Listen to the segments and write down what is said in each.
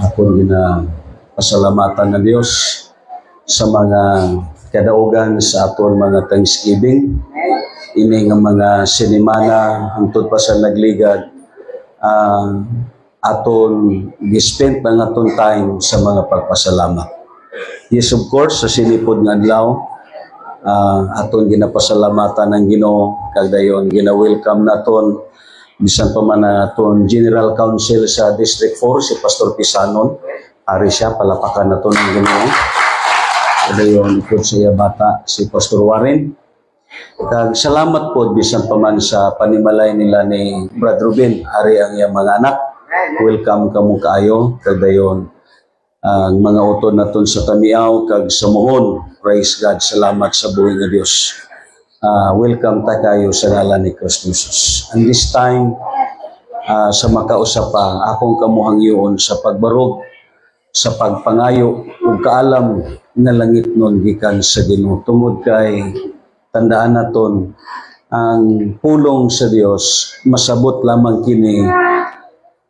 Ako pasalamatan ng Diyos sa mga kadaugan sa aton mga Thanksgiving. Ini nga mga sinimana hangtod pa sa nagligad aton gispent ng aton time sa mga pagpasalamat. Yes, of course, sa sinipod nga adlaw, aton ginapasalamatan ng Ginoo kag dayon gina-welcome naton bisan pa man aton General Council sa District 4 si Pastor Pisanon. Ari siya, palapakan naton ng Ginoo. Dayon ikot siya bata si Pastor Warren. Kag salamat po bisan pa man sa panimalay nila ni Brad Ruben, ari ang iyang mga anak. Welcome kamo kaayo kag dayon ang mga utod naton sa Tamiaw kag sa Mohon. Praise God, salamat sa buhay nga Dios. Welcome ta kayo sa ngalan ni Kristo Jesus. And this time sa makausap pa akong kamuhangyoon sa pagbarog sa pagpangayo ug kaalam nga langit nun gikan sa Ginoo. Tungod kay tandaan naton ang pulong sa Dios masabot lamang kini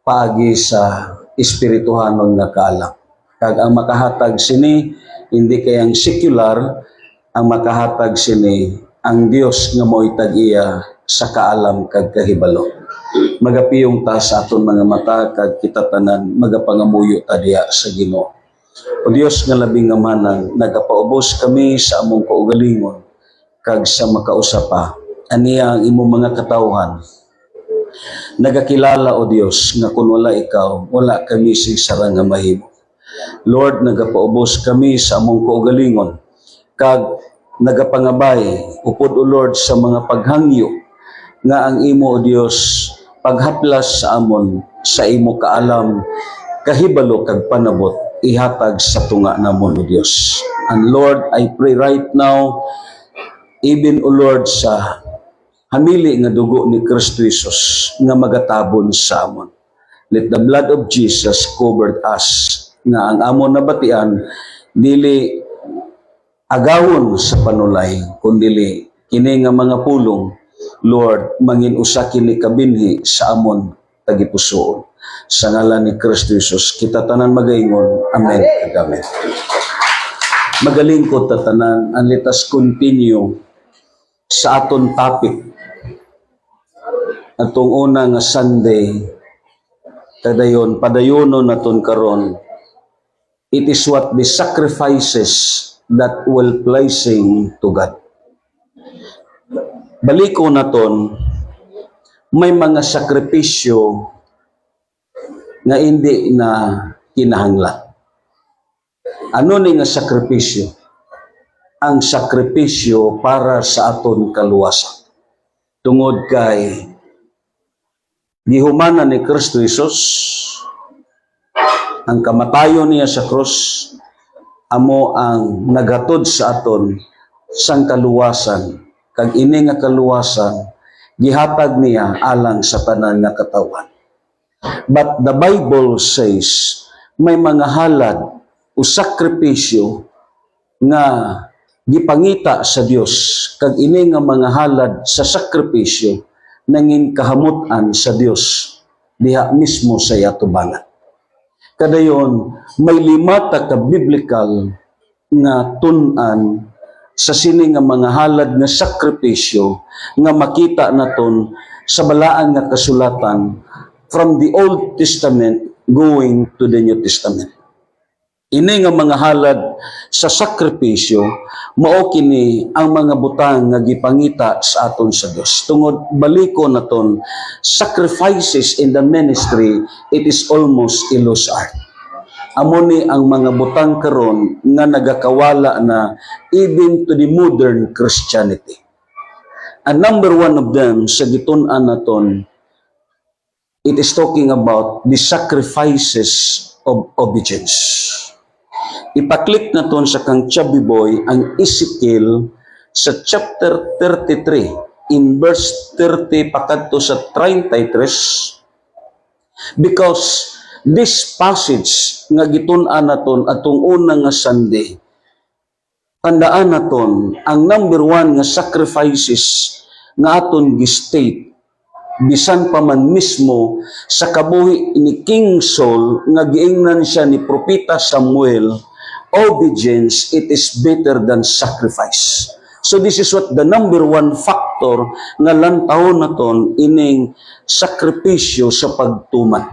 paagi sa espirituhanon nga kaalam. Kag ang makahatag sini hindi kay ang secular, ang makahatag sini ang Dios nga mo'y tag-iya sa kaalam kag kahibalo. Magapiyong ta sa aton mga mata kag kita tanan magapangamuyo ta diha sa Ginoo. O Dios nga labing ngamanang nagapaubos kami sa among kaugalingon kag sa makausap pa aniya ang imong mga katawhan. Nagakilala o Dios nga kun wala ikaw wala kami sigsara nga mahimo. Lord, nagapaubos kami sa among kaugalingon kag nagapangabay upod o Lord sa mga paghangyo nga ang imo o Dios paghaplas sa amon sa imo kaalam kahibalo kag panabot ihatag sa tunga namon o Dios. And Lord, I pray right now even o Lord sa hamili nga dugo ni Kristo Jesus nga magatabon sa amon. Let the blood of Jesus cover us nga ang amon nabatian dili agawon sa panulay kundili kini nga mga pulong Lord mangin usa kini kabinhi sa amon tagipusoon sa ngalan ni Kristo Jesus kita tanan magaingon amen ug amen. Magaling ko ta tanan and let us continue sa aton topic atong una nga Sunday kadayon padayonon naton karon. It is what the sacrifices that will pleasing to God. Baliko naton, may mga sakripisyo na hindi na kinahanglan. Ano ni nga sakripisyo? Ang sakripisyo para sa aton kaluwasan. Tungod kay gihumanan ni Kristo Jesus, ang kamatayon niya sa krus amo ang naghatod sa aton sang kaluwasan kag ini nga kaluwasan gihatag niya alang sa tanan nga katawan. But the Bible says may mga halad o sakripisyo nga gipangita sa Dios kag ini nga mga halad sa sakripisyo nangin kahamutan sa Dios diha mismo sa yatubangan. Kadayon, may 5 ka biblical nga tun-an sa sini nga mga halad nga sakripisyo nga makita naton sa balaan nga kasulatan from the Old Testament going to the New Testament. Ini nga mga halad sa sakripisyo mao kini ang mga butang nga gipangita sa aton sa Dios. Tungod baliko naton sacrifices in the ministry, it is almost a lost art. Amo ni ang mga butang karon nga nagakawala na even to the modern Christianity. And number one of them sa gitun-an naton, it is talking about the sacrifices of obedience. Ipaklik naton sa kang chubby boy ang Ezekiel sa chapter 33 in verse 30 pakadto sa 33 because this passage nga gitun-an naton atong una nga Sunday tandaan naton ang number 1 nga sacrifices nga aton gi-state bisan pa man mismo sa kabuhi ni King Saul nga giingnan siya ni propeta Samuel, obedience, it is better than sacrifice. So this is what the number one factor nga lantawon naton ining sakripisyo sa pagtuman.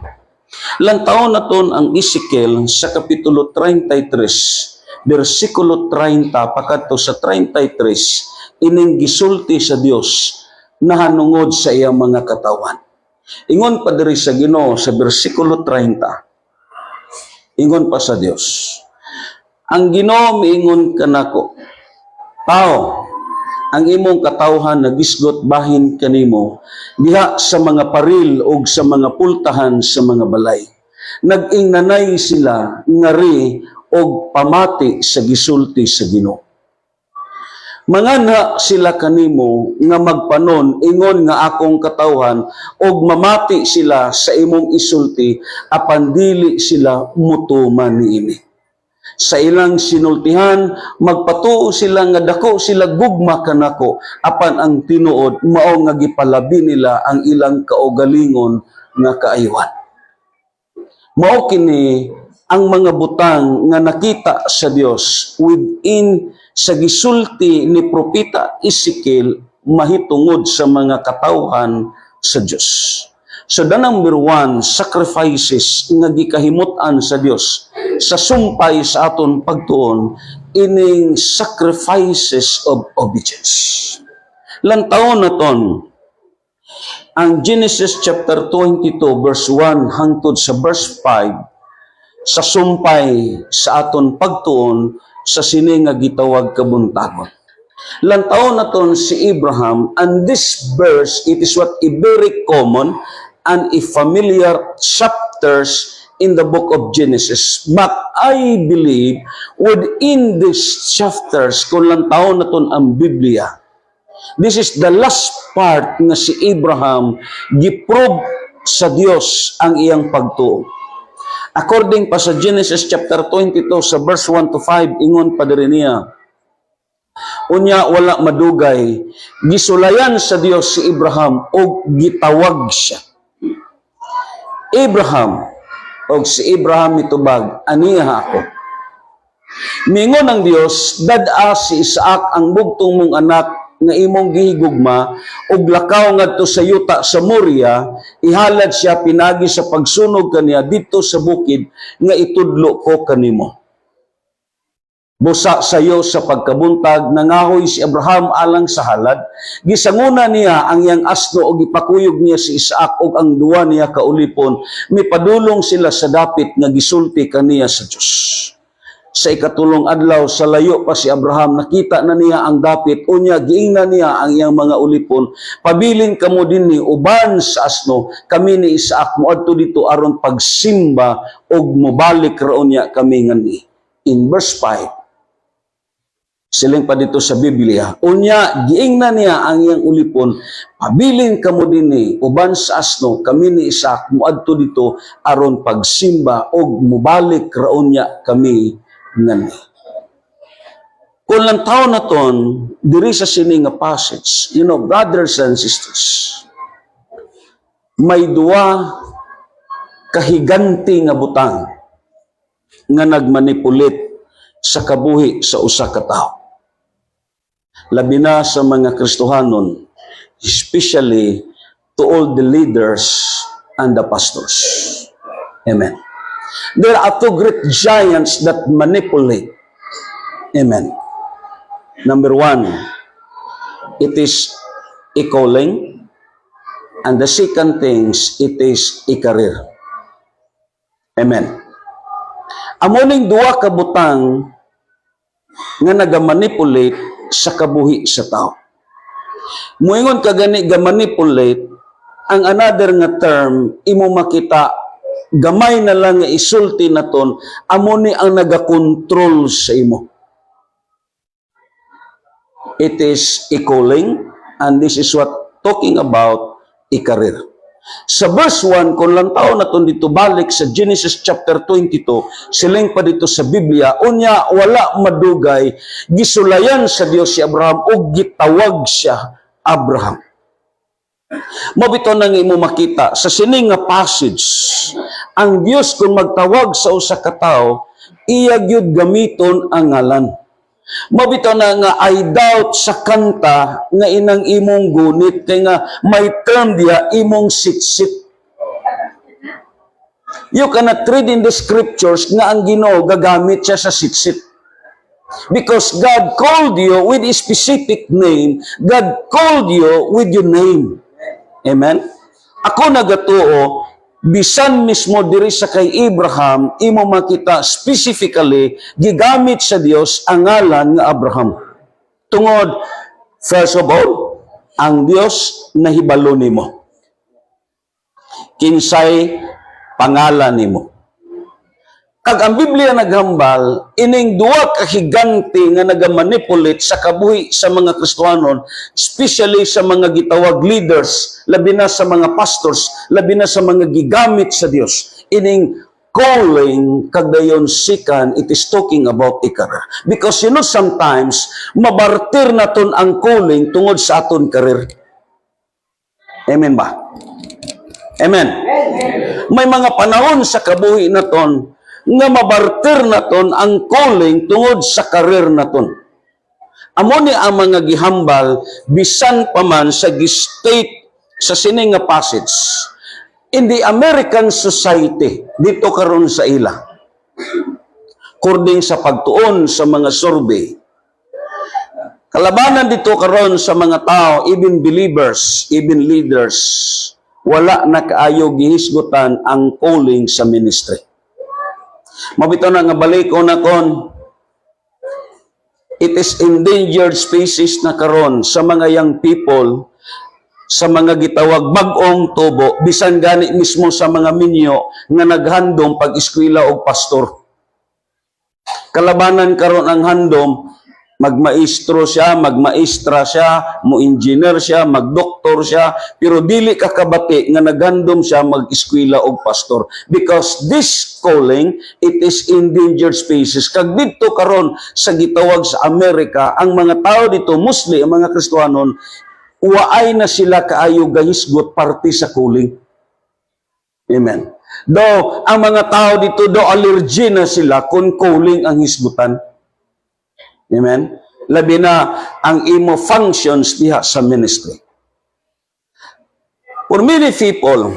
Lantawon naton ang Ezekiel sa kapitulo 33, versikulo 30 pakadto sa 33, ining gisulti sa Dios nahanungod sa iyang mga katawan. Ingon pa diri sa Ginoo sa versikulo 30. Ingon pa sa Dios. Ang Ginoo miingon kanako, tao, ang imong katawhan nagisgot bahin kanimo diha sa mga paril o sa mga pultahan sa mga balay. Nag-ingnanay sila ngari og pamati sa gisulti sa Ginoo. Mangana sila kanimo nga magpanon ingon nga akong katawhan og mamati sila sa imong isulti apan dili sila mutuman niini. Sa ilang sinultihan magpatuo sila nga dako sila gugma kanako apan ang tinuod mao nga gipalabi nila ang ilang kaugalingon nga kaaywan. Mao kini ang mga butang nga nakita sa Dios within sa gisulti ni propeta Ezekiel mahitungod sa mga katawhan sa Dios. So the number one, sacrifices nga gikahimutan sa Dios sa sumpay sa aton pagtuon ining sacrifices of obedience. Lantawon naton ang Genesis chapter 22 verse 1 hangtod sa verse 5 sa sumpay sa aton pagtuon sa sini nga gitawag kabuntagon. Lantawon naton si Abraham, and this verse, it is what a very common and a familiar chapters in the book of Genesis. But I believe within these chapters, kung lantawon naton ang Biblia, this is the last part nga si Abraham giprove sa Dios ang iyang pagtuo. According pa sa Genesis chapter 22 sa verse 1 to 5, ingon pa diri niya, unya wala madugay, gisulayan sa Dios si Abraham o gitawag siya. Abraham, o si Abraham mitubag, aniha ako. Mingon ang Dios, dad-a si Isaac ang bugtong mong anak nga imong gihigugma, og lakaw ngadto sa yuta sa Moria, ihalad siya pinagi sa pagsunog kaniya dito sa bukid nga itudlo ko kanimo. Busa sayo sa pagkabuntag, nangahoy si Abraham alang sa halad, gisanguna niya ang iyang asno o gipakuyog niya si Isaac o ang duwa niya kaulipon, mipadulong sila sa dapit nga gisulti kaniya sa Dios. Sa ikatulong adlaw, sa layo pa si Abraham, nakita na niya ang dapit, unya giingnan niya ang iyang mga ulipon, pabilin kamo dinhi uban sa asno, kami ni Isaac moadto dito aron pagsimba og mobalik raon niya kami ngani. In verse 5, siling pa dito sa Biblia, unya giingnan niya ang iyang ulipon, pabilin kamo dinhi uban sa asno, kami ni Isaac moadto dito aron pagsimba og mobalik raon niya kami ngani. Kung lang taon na ton, diri sa sini nga passage, brothers and sisters, may duwa kahiganti nga butang nga nagmanipulit sa kabuhi sa usa ka tawo. Labi na sa mga Kristohanon, especially to all the leaders and the pastors. Amen. There are two great giants that manipulate. Amen. Number one, it is a calling. And the second thing, it is a career. Amen. Amuning duwa ka butang nga nagamanipulate sa kabuhi sa tao. Muingon ka gani ga-manipulate, ang another nga term, imo makita, gamay na lang nga isulti naton, amo ni ang nagakontrol sa imo. It is a calling, and this is what talking about a career. Sa verse 1, kung lang tao naton dito balik sa Genesis chapter 22, siling pa dito sa Biblia, unya wala madugay, gisulayan sa Dios si Abraham o gitawag siya Abraham. Mabito nang imo makita sa sining nga passage, ang Dios kung magtawag sa usa ka tawo, iya gyud gamiton ang ngalan. Mabito na nga I doubt sa kanta nga inang imong gunit kay nga may term dia imong sitsit. You cannot read in the scriptures nga ang Ginoo gagamit siya sa sitsit. Because God called you with a specific name. God called you with your name. Amen? Ako nagatuo, bisan mismo diri sa kay Abraham, imo makita specifically, gigamit sa Dios ang ngalan nga Abraham. Tungod, first of all, ang Dios nahibalo nimo. Kinsay pangalan nimo. Kag ang Biblia naghambal, ining duwa ka higante nga nagamanipulate sa kabuhi sa mga Kristiyanon, especially sa mga gitawag leaders, labi na sa mga pastors, labi na sa mga gigamit sa Dios. Ining calling, kag dayon sikan, it is talking about career. Because you know sometimes, mabartir naton ang calling tungod sa aton karir. Amen ba? Amen. May mga panahon sa kabuhi naton nga mabartir naton ang calling tungod sa karir naton. Amo ni ang mga gihambal bisan pa man sa gistate sa sining nga passage. In the American society, dito karon sa ila, according sa pagtuon sa mga survey, kalabanan dito karon sa mga tao, even believers, even leaders, wala na kaayo gihisgutan ang calling sa ministry. Mabito na nga balik na kon, it is endangered species na karon sa mga young people, sa mga gitawag bag-ong tubo, bisan gani mismo sa mga minyo nga naghandom pag-eskwela og pastor. Kalabanan karon ang handom, magmaestro siya, magmaestra siya, mo-engineer siya, magdoktor siya, pero dili kakabati nga naghandom siya mag-eskwela og pastor. Because this calling, it is endangered species. Kag dito karon sa gitawag sa Amerika, ang mga tao dito, mostly ang mga Kristiyanon, waay na sila kaayo gahisgot parte sa calling. Amen. Though, ang mga tao dito, allergy na sila kung calling ang hisgutan. Amen? Labi na ang imo functions diha sa ministry. For many people,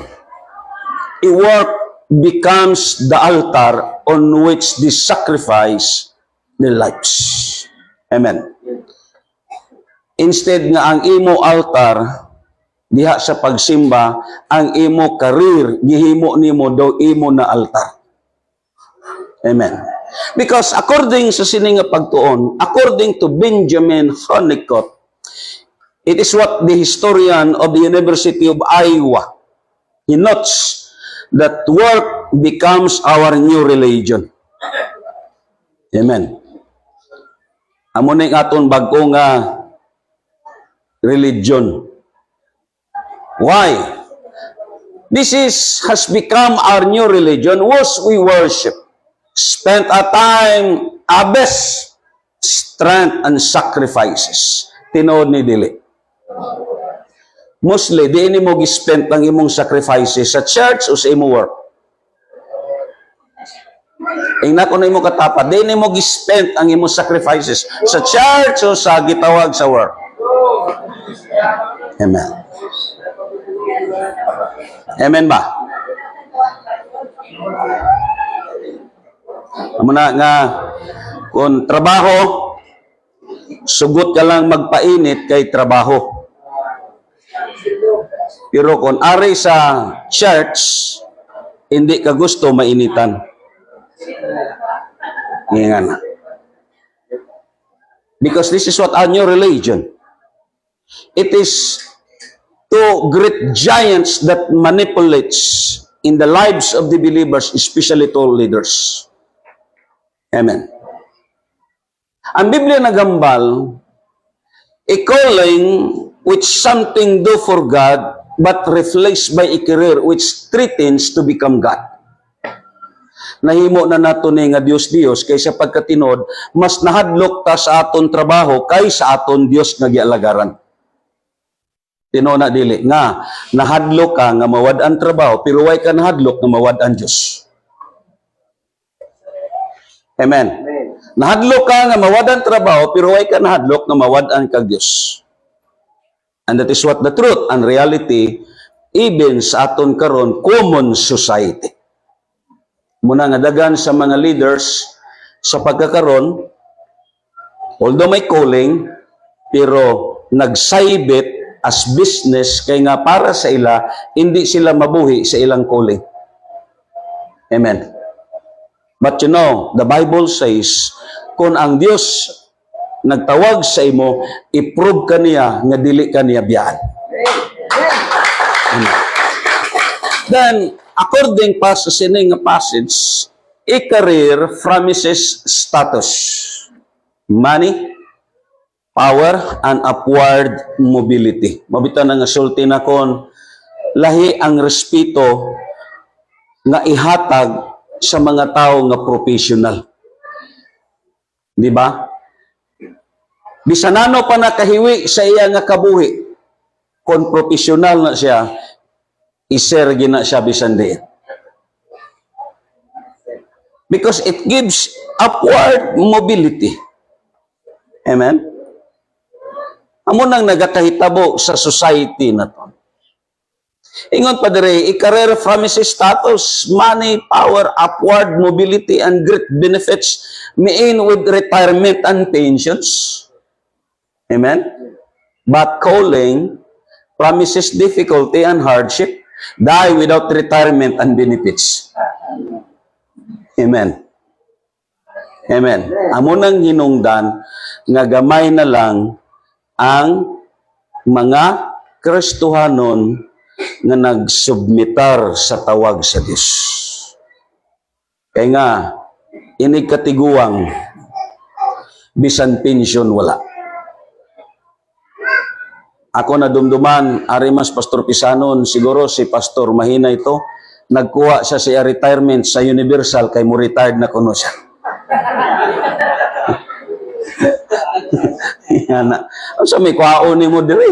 a work becomes the altar on which they sacrifice their lives. Amen. Instead nga ang imo altar diha sa pagsimba, ang imo career gihimo nimo daw imo na altar. Amen. Because according sa sining nga pagtuon, according to Benjamin Honeycutt, it is what the historian of the University of Iowa, he notes that work becomes our new religion. Amen. Amo ning aton bag-o nga religion. Why? This has become our new religion. Was we worship, spent a time, abes, strength, and sacrifices. Tinood ni dili. Mostly, di ini mo gispent ang imong sacrifices sa church o sa imo work. Ingna ko na imo katapa, di ini mo gispent ang imong sacrifices sa church o sa gitawag sa work. Amen. Amen ba? Amo na nga, kung trabaho, sugot ka lang magpainit kay trabaho. Pero kung ari sa church, hindi ka gusto mainitan. Ngayon na. Because this is what our new religion. It is two great giants that manipulates in the lives of the believers, especially to leaders. Amen. Ang Biblia nagambal, a calling which something do for God, but reflects by a career which threatens to become God. Nahimo na nato ni nga Dios kaysa pagkatinod, mas nahadlok ta sa aton trabaho kaysa aton Dios nga gialagaran. Tinona dili nga nahadlok ka nga mawad-an trabaho pero way ka nahadlok nga mawad-an Dios. Amen. Nahadlok ka nga mawad-an trabaho pero way ka nahadlok nga mawad-an kag Dios. And that is what the truth and reality even sa aton karon common society. Muna nga dagan sa mga leaders sa pagkakaroon, although may calling, pero nagsaybit as business kay nga para sa ila, hindi sila mabuhi sa ilang calling. Amen. But you know, the Bible says, kung ang Dios nagtawag sa imo, i-prove ka niya nga dili ka niya biyaan. Amen. Then, according pa sa sining nga passage, a career promises status, money, power, and upward mobility. Mabita na nga sulti na kon, lahi ang respeto nga ihatag sa mga tao nga professional. Di ba? Bisan ano pa nakahiwi sa iya nga kabuhi, kung professional na siya, iser gina siya bisan diin. Because it gives upward mobility. Amen? Amo nang nagakahitabo sa society na to. Ingon pa dire, i-career promises status, money, power, upward mobility, and great benefits, mean with retirement and pensions. Amen? But calling promises difficulty and hardship, die without retirement and benefits. Amen. Amen. Amo nang hinungdan nga gamay na lang ang mga Kristohanon nga nagsubmitar sa tawag sa Dios. Kaya nga, inig katiguang bisan pensyon wala. Ako na dumduman, ari mas Pastor Pisanon, siguro si Pastor mahina ito, nagkuha siya sa retirement sa Universal kay mo retired na kuno siya. Yan na. So may kwaon ni mo diri.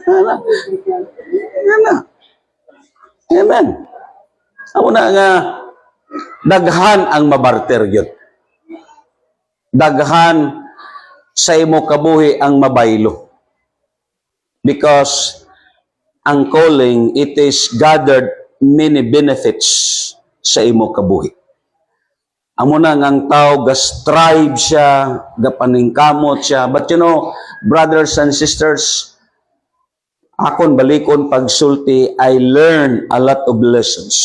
Yan na. Amen. Ako na nga, daghan ang mabarter yun. Daghan sa imo kabuhi ang mabaylo. Because ang calling, it is gathered many benefits sa imo kabuhi. Amo na ang tao, ga-strive siya, gapaningkamot siya. But you know, brothers and sisters, akon balikon pagsulti, I learn a lot of lessons.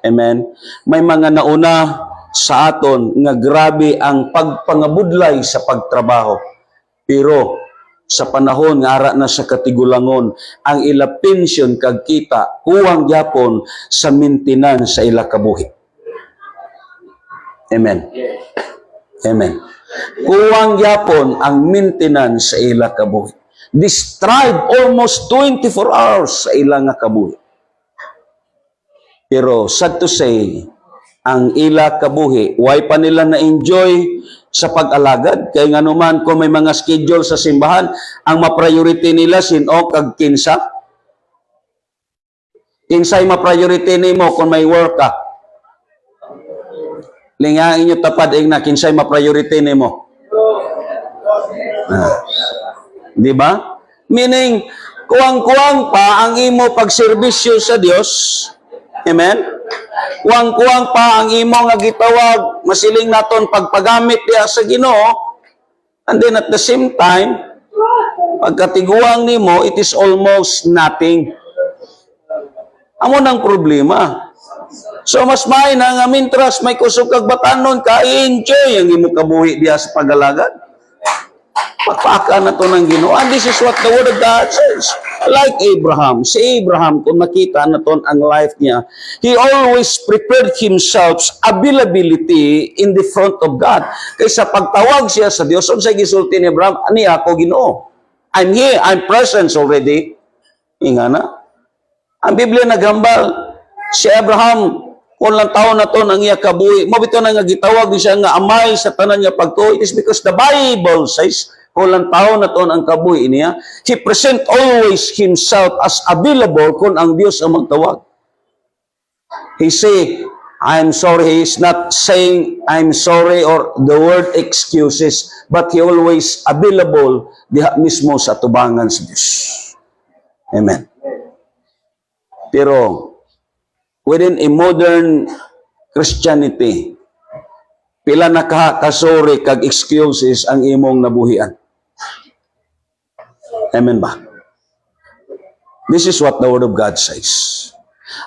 Amen? May mga nauna sa aton nga grabe ang pagpangabudlay sa pagtrabaho. Pero sa panahon nga ara na sa katigulangon, ang ila pension kag kita kuwang gyapon sa maintenance sa ila kabuhi. Amen. Amen. Kuwang gyapon ang maintenance sa ila kabuhi. They strive almost 24 hours sa ila nga kabuhi. Pero sad to say, ang ila kabuhi, why pa nila na-enjoy sa pag-alagad? Kaya nga naman, kung may mga schedule sa simbahan, ang ma-priority nila sino kag kinsa? Kinsay ma-priority nimo kung may work ka? Lingain nyo tapad na kinsay ma-priority nimo. Di ba? Meaning, kuwang-kuwang pa ang imo pagserbisyo sa Dios. Amen? Kuwang-kuwang pa ang imo nga gitawag, masiling naton pagpagamit diha sa Ginoo. And then at the same time, pagkatiguang nimo, it is almost nothing. Amo nang problema. So mas may na nga mintras may kusog kag batanon ka enjoy ang imo kabuhi diha sa pagalagad. Pagpaka na to ng Ginoo. And this is what the Word of God says. Like Abraham. Si Abraham, kung makita na to ang life niya, he always prepared himself availability in the front of God. Kaysa pagtawag siya sa Diyos, sa gisulti ni Abraham, ani ako Ginoo. I'm here, I'm present already. Inga na. Ang Biblia naghambal, si Abraham, kung lang taon na to ang iya kabuhi, mabito na nga gitawag siya nga amay sa tanan niya pagtuo. It is because the Bible says, Kulang tao na ton ang kabuhi niya. He present always himself as available kung ang Diyos ang magtawag. He say, I'm sorry. He is not saying, I'm sorry or the word excuses, but he always available diha mismo sa tubangan sa Diyos. Amen. Pero, within a modern Christianity, pila na kasori kag excuses ang imong nabuhian. Amen ba? This is what the Word of God says.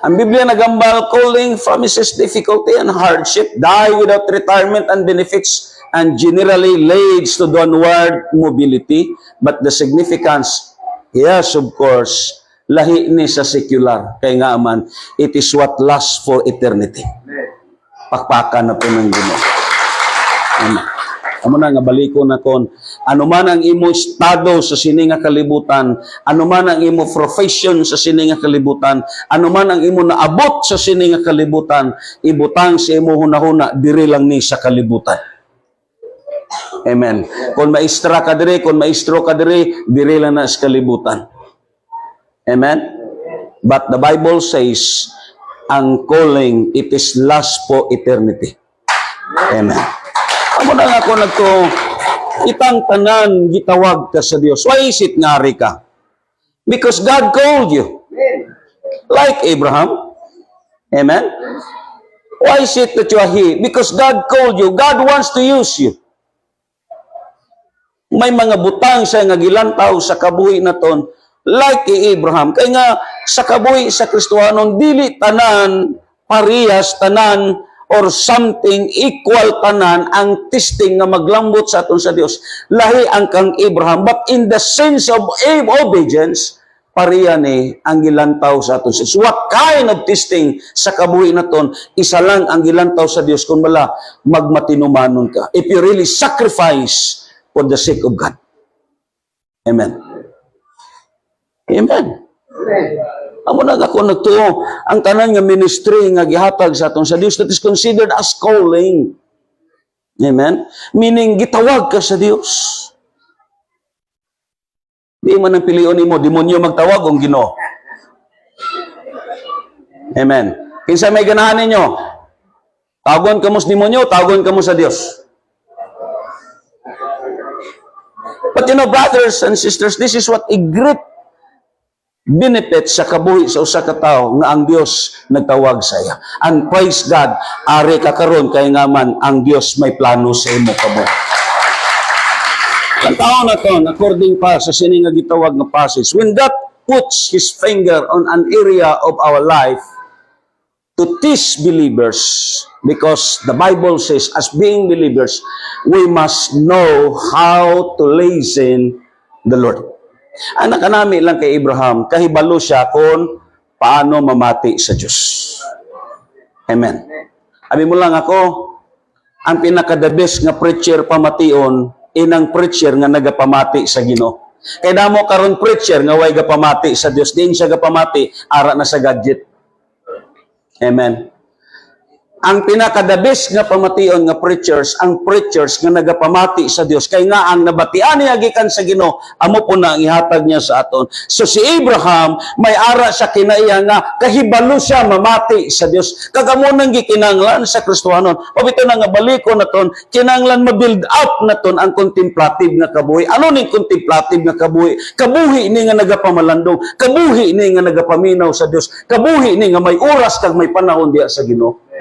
Ang Biblia nagambal, calling, promises, difficulty, and hardship, die without retirement and benefits, and generally leads to downward mobility. But the significance, yes, of course, lahi ni sa secular. Kaya nga man, it is what lasts for eternity. Pakpakan na po ng Ginoo. Amo na nga baliko na kon, ano man ang imo estado sa sini nga kalibutan, ano man ang imo profession sa sini nga kalibutan, ano man ang imo naabot sa sini nga kalibutan, ibutang sa imo hunahuna diri lang ni sa kalibutan. Amen. Kung maestra ka diri, kung maestro ka diri lang na sa kalibutan. Amen. But the Bible says, ang calling, it is last for eternity. Amen. Amo na ako nagto, itang tanan gitawag ka sa Dios. Why is it ngari ka? Because God called you. Like Abraham. Amen? Why is it that you are here? Because God called you. God wants to use you. May mga butang sa nga gilantaw sa kabuhi na ton, like Abraham. Kaya nga, sa kabuhi sa Kristohanon, dili tanan, parehas tanan, or something equal tanan ang testing nga maglambot sa aton sa Dios. Lahi ang kang Abraham, but in the sense of obedience, pareha ni ang gilantaw sa aton sa Dios. What kind of testing sa kabuhi naton? Isa lang ang gilantaw sa Dios kung bala magmatinumanon ka. If you really sacrifice for the sake of God. Amen. Amen. Amo na ako nagtuo, ang tanan nga ministry nga gihatag sa aton sa Dios, that is considered as calling. Amen? Meaning, gitawag ka sa Dios. Di man ang pilion mo, demonyo magtawag o Ginoo. Amen. Kinsa may ganahan ninyo? Tawagon ka mo sa demonyo, tawagon ka mo sa Dios. But you know, brothers and sisters, this is what a great benefit sa kabuhi sa usa ka tawo nga ang Dios nagtawag sa iya. And praise God, ari ka karon kay nga man ang Dios may plano sa imo kabuhi. Ang tao na to, according pa sa sini nga gitawag nga passage, when God puts His finger on an area of our life to teach believers, because the Bible says, as being believers, we must know how to listen the Lord. Ang nakanami lang kay Abraham, kahibalo siya kung paano mamati sa Diyos. Amen. Abi mo lang ako, ang pinaka-the best nga preacher pamation, inang preacher nga nagapamati sa Ginoo. Kaya damo karon preacher nga way gapamati sa Dios, din siya gapamati, ara na sa gadget. Amen. Ang pinaka-the best nga pamation nga preachers, ang preachers nga nagapamati sa Dios. Kay nga ang nabatian niya gikan sa Ginoo, amo po na ang ihatag niya sa aton. So si Abraham, may ara sa kinaiya nga kahibalo siya mamati sa Dios. Kagamo nang gikinanglan sa Kristohanon. O bito na nga baliko naton, kinanglan ma-build up naton ang contemplative nga kabuhi. Ano ning contemplative nga kabuhi? Kabuhi ni nga nagapamalandong, kabuhi ni nga nagapaminaw sa Dios, kabuhi ni nga may oras kag may panahon diya sa Ginoo.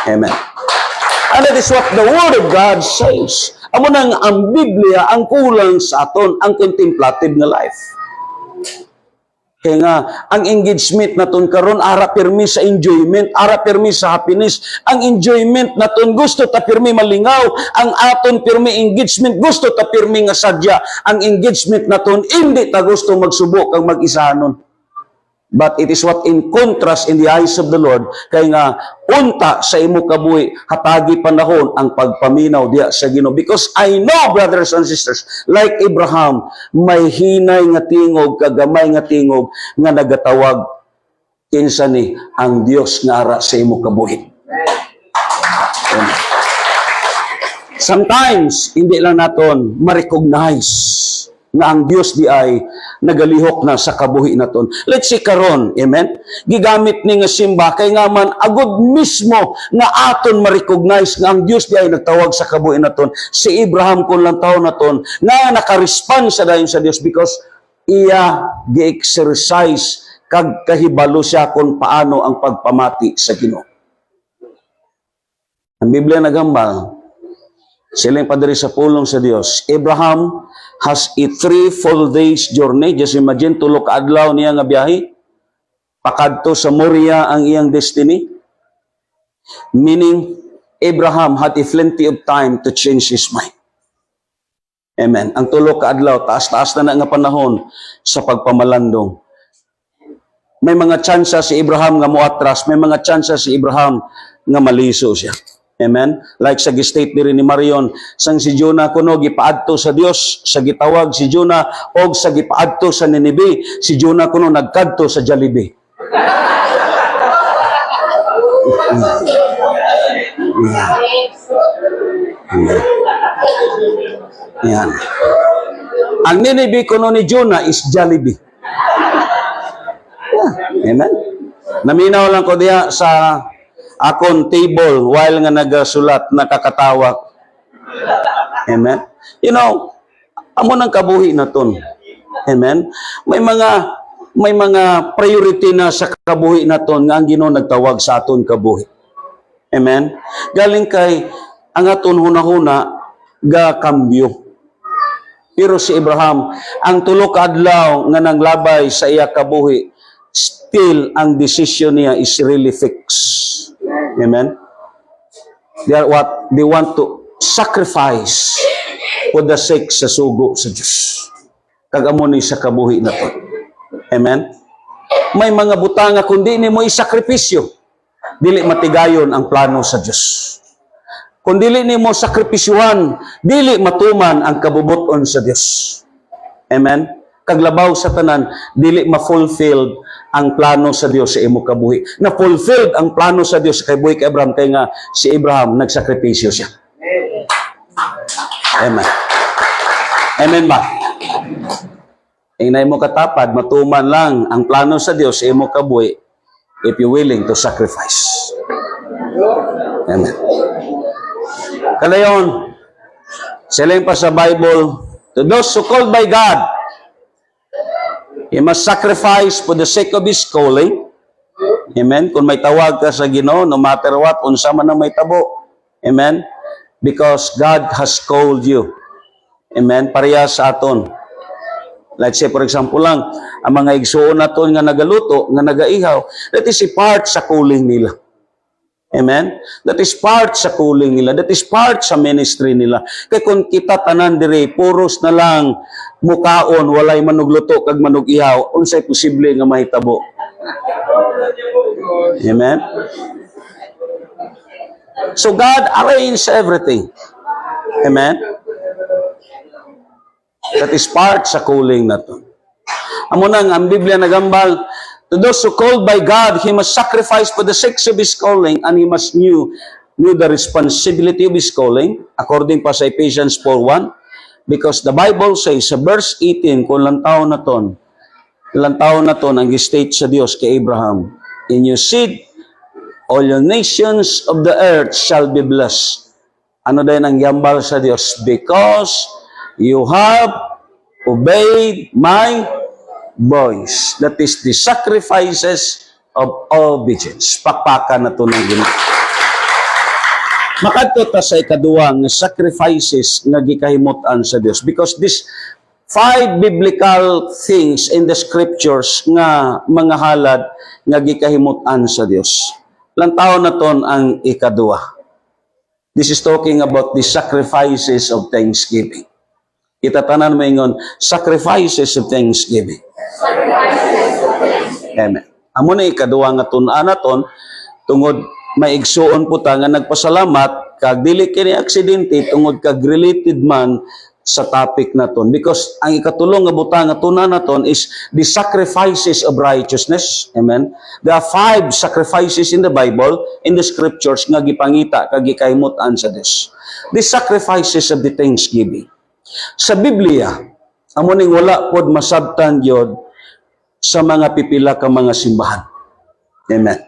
Amen. And that is what the Word of God says. Amo nang ang Biblia ang kulang sa aton ang contemplative nga life. Kaya nga, ang engagement naton karon ara pirmi sa enjoyment, ara pirmi sa happiness. Ang enjoyment naton gusto ta pirmi malingaw, ang aton pirmi engagement gusto ta pirmi nga sadya. Ang engagement naton hindi ta gusto magsubok kang mag-isahanon. But it is what in contrast in the eyes of the Lord, kay nga unta sa imo kabuhi hatagi panahon ang pagpaminaw diya sa Ginoo. Because I know, brothers and sisters, like Abraham, may hinay nga tingog, kagamay nga tingog nga nagatawag kinsa ni ang Dios nga ara sa imo kabuhi. Sometimes, hindi lang naton ma-recognize nga ang Dios di ay nagalihok na sa kabuhi naton. Let's say karon, amen? Gigamit ni nga simba kay nga man agud mismo nga aton ma-recognize nga ang Dios di ay nagtawag sa kabuhi naton. Si Abraham kun lang taon naton nga naka-respond sa dayon sa Dios because iya gi-exercise kag kahibalo siya kung paano ang pagpamati sa Ginoo. Ang Biblia nagambal, sila yung padari sa pulong sa Dios. Abraham has a 3 full days journey. Just imagine, tulo ka adlaw niya nga biyahe. Pakadto sa Moria ang iyang destiny. Meaning, Abraham had a plenty of time to change his mind. Amen. Ang tulo ka adlaw, taas-taas na nga panahon sa pagpamalandong. May mga tsansa si Abraham nga muatras, may mga tsansa si Abraham nga maliso siya. Amen. Like sa state diri ni Marion, sang si Jonah kuno gipaadto sa Dios, sa gitawag si Jonah og sa gipaadto sa Ninibe, si Jonah kuno nagkadto sa Jollibee. Yan. Ang Ninibe kuno ni Jonah is Jollibee. Amen. Naminaw lang ko diha sa akong table while nga nagasulat, nakakatawa. Amen. You know, amo nang kabuhi naton. Amen. May mga priority na sa kabuhi naton nga ang Ginoo nagtawag sa aton kabuhi. Amen. Galing kay ang aton hunahuna ga kambyo. Pero si Abraham, ang tulo ka adlaw nga nanglabay sa iya kabuhi, still ang decision niya is really fixed. Amen? They want to sacrifice for the sake sa sugo sa Diyos. Kagamo ni sa kabuhi na to. Amen? May mga butanga kundi ni mo isakripisyo, dili matigayon ang plano sa Diyos. Kung dili ni mo sakripisyuhan, dili matuman ang kabubuton sa Diyos. Amen? Kaglabaw sa tanan, dili ma-fulfilled ang plano sa Dios sa imo kabuhi. Na fulfilled ang plano sa Dios kay buhi kay Abraham kay nga si Abraham nagsakripisyo siya. Amen. Amen ba? Inay mo katapad, matuman lang ang plano sa Dios sa imo kabuhi if you willing to sacrifice. Amen. Kalayon, siling pa sa Bible, to those who called by God, he must sacrifice for the sake of His calling. Amen. Kung may tawag ka sa Ginoo, no matter what, unsa man ang may tabo. Amen. Because God has called you. Amen. Pareha sa aton. Let's say, for example lang, ang mga igsuon naton nga nagaluto, nga nagaihaw, that is a part sa calling nila. Amen? That is part sa calling nila. That is part sa ministry nila. Kaya kung kita tanan dire, puros na lang mukaon, walay manugluto kag manugihaw, unsay posible nga mahitabo. Amen? So God arranges everything. Amen? That is part sa calling na to. Amo nang ang Biblia nagambal, to those who called by God, he must sacrifice for the sake of his calling, and he must knew the responsibility of his calling, according pa sa Ephesians 4:1. Because the Bible says, sa verse 18, kung ilang taon na ton ang state sa Dios kay Abraham, in your seed, all your nations of the earth shall be blessed. Ano din ang yambal sa Dios? Because you have obeyed my voice. That is the sacrifices of obedience. Pakpakan na ito ng Ginoo. Makadto ta sa ikaduwa nga sacrifices nga gikahimutan sa Dios. Because this 5 biblical things in the scriptures nga mga halad nga gikahimutan sa Dios. Lantaw na ton ang ikaduwa. This is talking about the sacrifices of thanksgiving. Kita tanan mo ingon, sacrifices of thanksgiving. Amen. Amo na ikaduwa nga tun-an naton tungod maigsuon po ta nga nagpasalamat kag dili kini aksidente tungod kag related man sa topic naton because ang ikatulong nga butang nga tuna naton is the sacrifices of righteousness. Amen. There are 5 sacrifices in the Bible, in the scriptures nga gipangita kag gikaymutan sa Dios. The sacrifices of the thanksgiving. Sa Biblia, amo ning wala pod masabtan gyud sa mga pipila ka mga simbahan. Amen.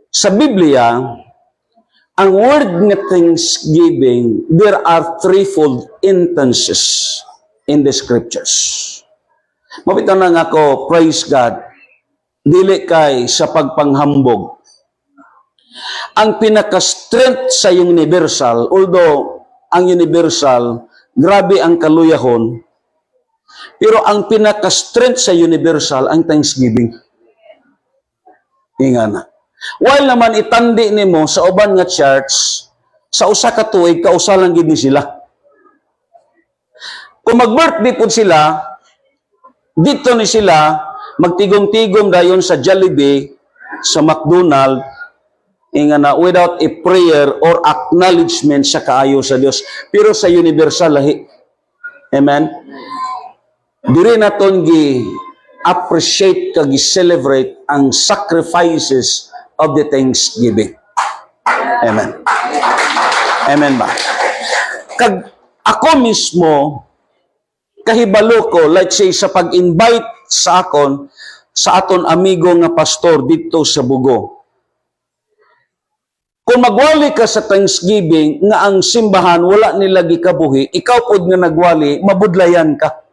Sa Biblia, ang word nga thanksgiving, there are threefold instances in the scriptures. Mabitaw na nga ako, praise God, dili kay sa pagpanghambog. Ang pinaka-strength sa universal, although ang universal, grabe ang kaluyahon, pero ang pinaka-strength sa universal, ang thanksgiving. Inga na. While naman itandi nimo sa uban nga church, sa usa ka tuig kausa lang gid ni sila. Kung mag-birthday pud sila, dito ni sila magtigom-tigom dayon sa Jollibee, sa McDonald, inga na without a prayer or acknowledgement sa kaayo sa Dios. Pero sa universal lahi. Amen. Diri naton gi appreciate kag gi-celebrate ang sacrifices of the thanksgiving. Amen. Amen ba? Kag ako mismo, kahibalo ko, let's say, sa pag-invite sa akon, sa aton amigo nga pastor dito sa Bugo. Kung magwali ka sa Thanksgiving, nga ang simbahan, wala nila gikabuhi, ikaw pod nga nagwali, mabudlayan ka.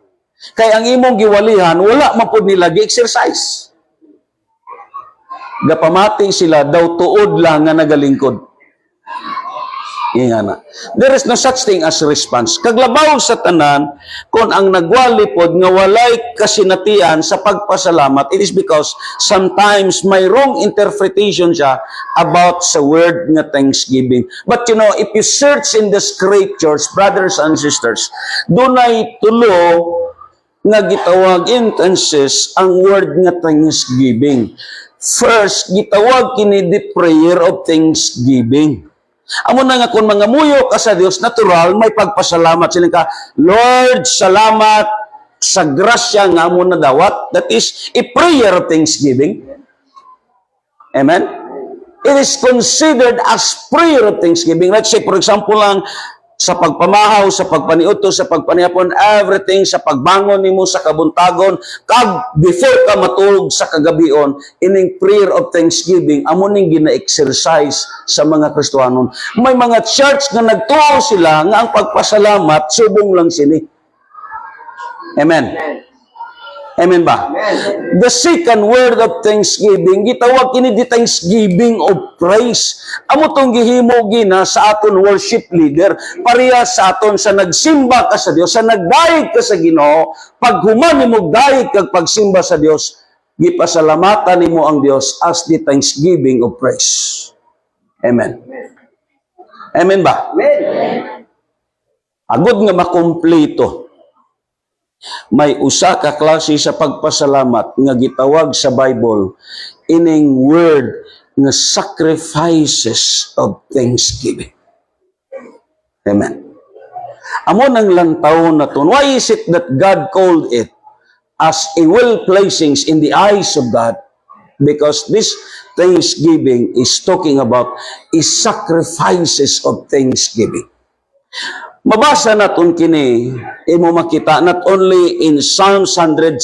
Kaya ang imong giwalihan, wala mapod nila gi-exercise. Gapamati sila daw tuod lang nga nagalingkod. Ingana. There is no such thing as response. Kaglabaw sa tanan, kung ang nagwali pod nga walay kasinatian sa pagpasalamat, it is because sometimes may wrong interpretation siya about sa word nga thanksgiving. But you know, if you search in the scriptures, brothers and sisters, dunay tulo nga gitawag instances ang word nga thanksgiving. First, gitawag kini the prayer of thanksgiving. Amo na nga kung mga muyo ka sa Dios, natural, may pagpasalamat sila ka, Lord, salamat sa grasya nga amo na dawat. That is a prayer of thanksgiving. Amen? It is considered as prayer of thanksgiving. Let's say, for example lang, sa pagpamahaw, sa pagpaniuto, sa pagpanihapon, everything, sa pagbangon nimo sa kabuntagon, kag before ka matulog sa kagabion, ining prayer of thanksgiving, amo ning gina-exercise sa mga Kristohanon. May mga church nga nagtuo sila nga ang pagpasalamat, subong lang sini. Amen. Amen ba? Amen. The second word of thanksgiving, gitawag kini di thanksgiving of praise. Amo tong gihimo gina sa aton worship leader, pareha sa aton sa nagsimba ka sa Dios, sa nagdayeg ka sa Ginoo, pag human nimo dayeg kag pagsimba sa Dios, gipasalamatan nimo ang Dios as the thanksgiving of praise. Amen. Amen ba? Amen. Agud nga makumpleto. May usa ka klase sa pagpasalamat nga gitawag sa Bible ining word nga sacrifices of thanksgiving. Amen. Amo nang lantaw na to. Why is it that God called it as a well-placings in the eyes of God? Because this thanksgiving is talking about is sacrifices of thanksgiving. Mabasa naton kini, imo makita not only in Psalms 107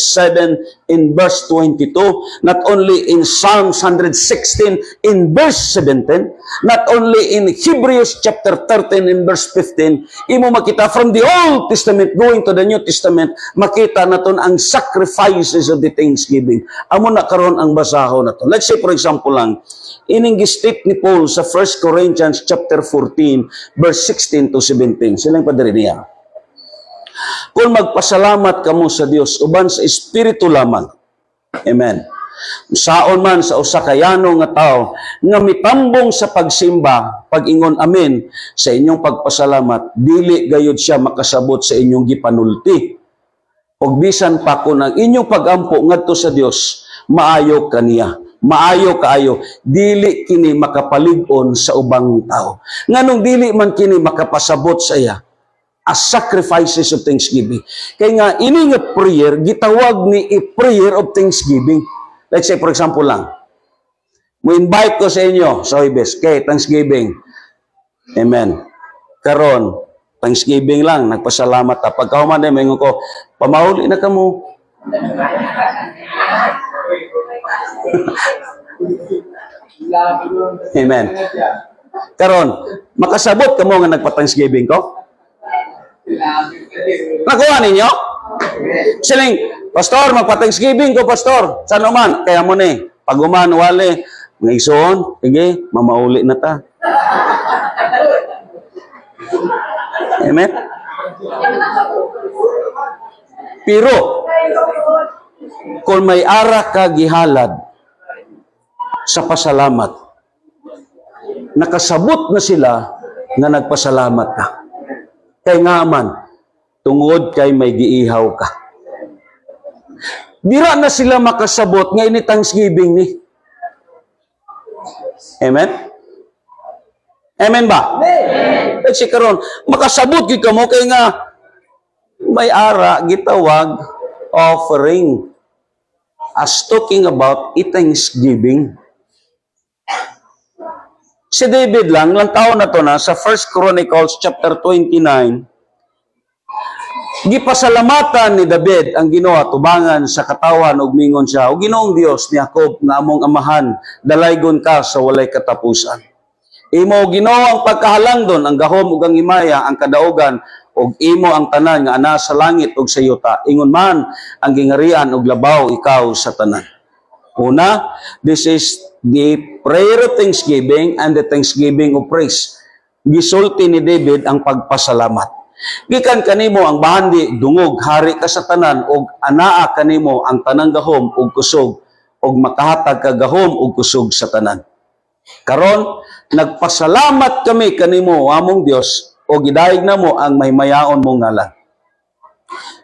in verse 22, not only in Psalms 116 in verse 17, not only in Hebrews chapter 13 in verse 15, imo makita from the Old Testament going to the New Testament, makita naton ang sacrifices of the thanksgiving. Amo na karon ang basahon naton. Let's say for example lang, ining gistate ni Paul sa 1 Corinthians chapter 14 verse 16 to 17. Silang padari niya. Kung magpasalamat kamo sa Dios uban sa espiritu lamang. Amen. Saon man sa usa ka yano nga tawo nga mitambong sa pagsimba, pag-ingon amen sa inyong pagpasalamat, dili gayud siya makasabot sa inyong gipanulti. Ug bisan pa kun ang inyong pagampo ngadto sa Dios, maayo kaniya. Maayo kaayo, dili kini makapalig-on sa ubang tao. Nganong dili man kini makapasabot sa iya, as sacrifices of thanksgiving. Kaya nga, ini nga prayer, gitawag ni a prayer of thanksgiving. Let's say, for example lang, mo invite ko sa inyo sa Huwebes, kay Thanksgiving. Amen. Karon, Thanksgiving lang, nagpasalamat ta. Pagkahuman na, may ko, pamauli na ka mo. Amen. Karon, makasabot ka mo nga nagpa-Thanksgiving ko? Nakuha ninyo? Siling, Pastor, magpa-Thanksgiving ko, Pastor. Saan naman? Kaya mo ni, pag-uman, wali, ngayon, sige, mamauli na ta. Amen? Pero, kung may ara ka gihalad sa pasalamat, nakasabot na sila na nagpasalamat ka. Kay nga man, tungod kay may giihaw ka. Dira na sila makasabot nga ini Thanksgiving ni. Amen? Amen ba? Amen. Kasi karon makasabot gyud kamo kay nga may ara gitawag offering. As talking about Thanksgiving. Si David lang taon na to na sa 1 Chronicles chapter 29, gipasalamatan ni David ang Ginoo tubangan sa katawan ug mingon siya, "O Ginoong Dios ni Jacob nga among amahan, dalaygon ka sa walay katapusan. Imo Ginoo ang pagkahalangdon, ang gahom ug ang himaya, ang kadaugan ug imo ang tanan nga ana sa langit ug sa yuta. Ingon man ang gingarian ug labaw ikaw sa tanan." Una, this is the prayer of thanksgiving and the thanksgiving of praise. Gisulti ni David ang pagpasalamat. Gikan kanimo ang bahandi dungog hari ka sa tanan ug anaa kanimo ang tanang gahom ug kusog ug makahatag ka gahom ug kusog sa tanan. Karon nagpasalamat kami kanimo among Dios o gidayeg namo ang mahimayaon mong ngalan.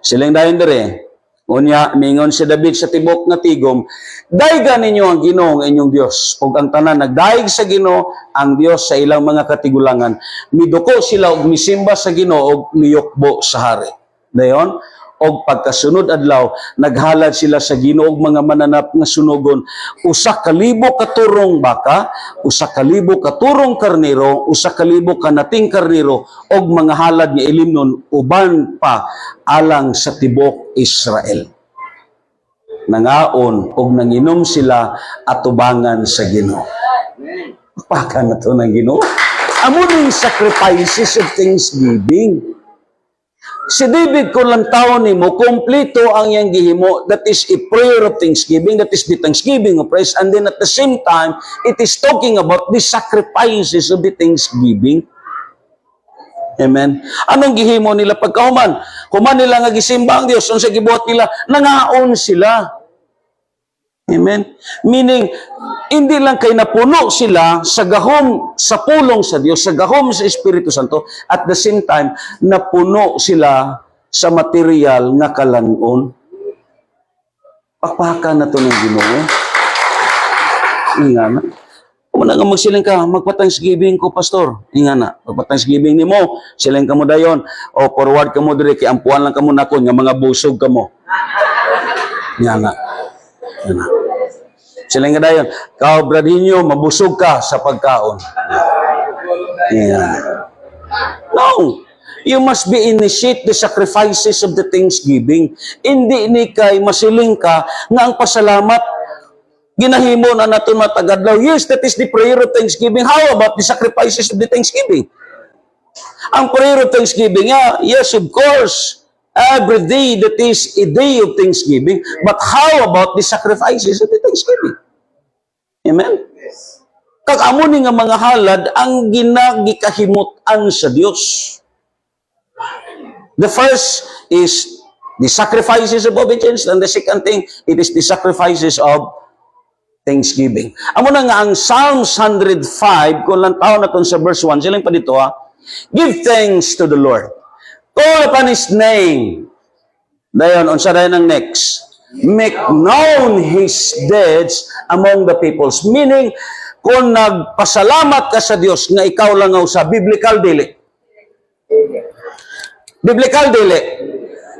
Siling dayon dire, unya mingon si David sa tibok nga tigom, daygan ninyo ang Ginoo nga inyong Dios ug ang tanan nagdaig sa Ginoo ang Dios sa ilang mga katigulangan. Miduko sila og misimba sa Ginoo ug miyukbo sa hari. Dayon og pagkasunod adlaw naghalad sila sa Ginoo og mga mananap nga sunugon, 1,000 ka turong baka, 1,000 ka turong karnero, 1,000 ka nating karnero og mga halad nga ilimnon uban pa alang sa tibok Israel. Nangaon og nanginom sila atubangan sa Ginoo. Paka na to ng Ginoo. Amo ning sacrifices of thanksgiving. Si David kung lang taon ni mo, kompleto ang iyang gihimo. That is a prayer of thanksgiving. That is the thanksgiving of praise. And then at the same time, it is talking about the sacrifices of the thanksgiving. Amen. Anong gihimo nila pagkahuman? Human nila nga gisimba ang Dios, unsa gibuhat nila? Nangaon sila. Amen. Meaning, hindi lang kay napuno sila sa gahom, sa pulong sa Diyos, sa gahom sa Espiritu Santo, at the same time, napuno sila sa material nga kalanon. Pakpakan na to ng Ginoo. Inga na. Kung na nga magsiling ka, magpa-Thanksgiving ko, Pastor. Inga na. Magpa-Thanksgiving ni mo, siling ka mo dayon, o forward ka mo dire, kaya ampuan lang ka mo na ko, nga mga busog ka mo. Inga na. Inga na. Silang nga dayon, kao bradinyo, mabusog ka sa pagkaon. Yeah. No! You must be initiate the sacrifices of the thanksgiving. Hindi ni kay masiling ka nga ang pasalamat ginahimo na naton matagadlaw. Yes, that is the prayer of thanksgiving. How about the sacrifices of the thanksgiving? Ang prayer of thanksgiving, yes, of course, every day that is a day of thanksgiving. But how about the sacrifices of the thanksgiving? Amen? Kag amo ni nga mga halad ang ginagikahimutan sa Dios. The first is the sacrifices of obedience, and the second thing, it is the sacrifices of thanksgiving. Amo na nga ang Psalms 105, kung lang taon na sa verse 1, silang pa dito give thanks to the Lord. Call upon His name. Dayon, unsa dayon ang next? Make known His deeds among the peoples. Meaning, kung nagpasalamat ka sa Dios nga ikaw lang sa biblical dili. Biblical dili.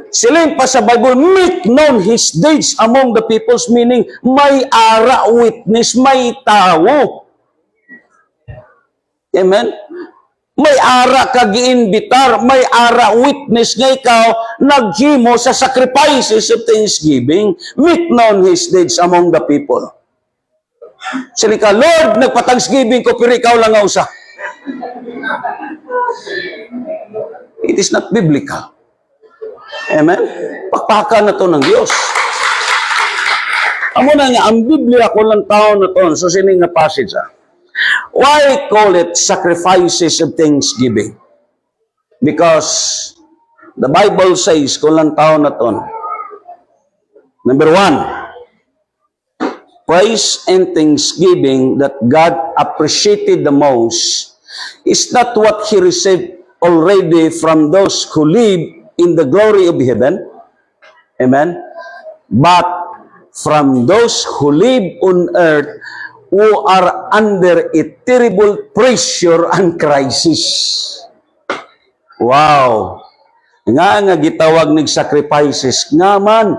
Siling pa sa Bible, make known his deeds among the peoples, meaning may ara witness, may tao. Amen? May ara ka giinbitar, may ara witness nga ikaw naghimo sa sacrifices of thanksgiving. Make known his deeds among the people. Siling ka, Lord, nagpa-thanksgiving ko, pero ikaw lang nga usa. It is not biblical. Amen? Pakpakan na to ng Diyos. Amo na nga, ang Biblia ko lang taon na to, so sining nga passage Why call it sacrifices of thanksgiving? Because the Bible says, kung lang taon na to, number 1, praise and thanksgiving that God appreciated the most is not what He received already from those who live in the glory of heaven. Amen? But from those who live on earth who are under a terrible pressure and crisis. Wow! Nga gitawag ng sacrifices. Nga man,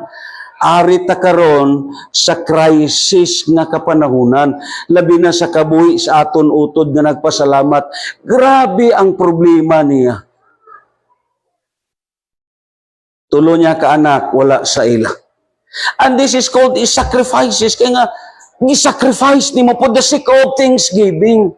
ari ta karon sa crisis nga kapanahunan, labi na sa kabuhi sa aton utod nga nagpasalamat. Grabe ang problema niya. Tulo niya ka anak, wala sa ila. And this is called is sacrifices. Kaya nga, ni-sacrifice ni mo for the sake of thanksgiving.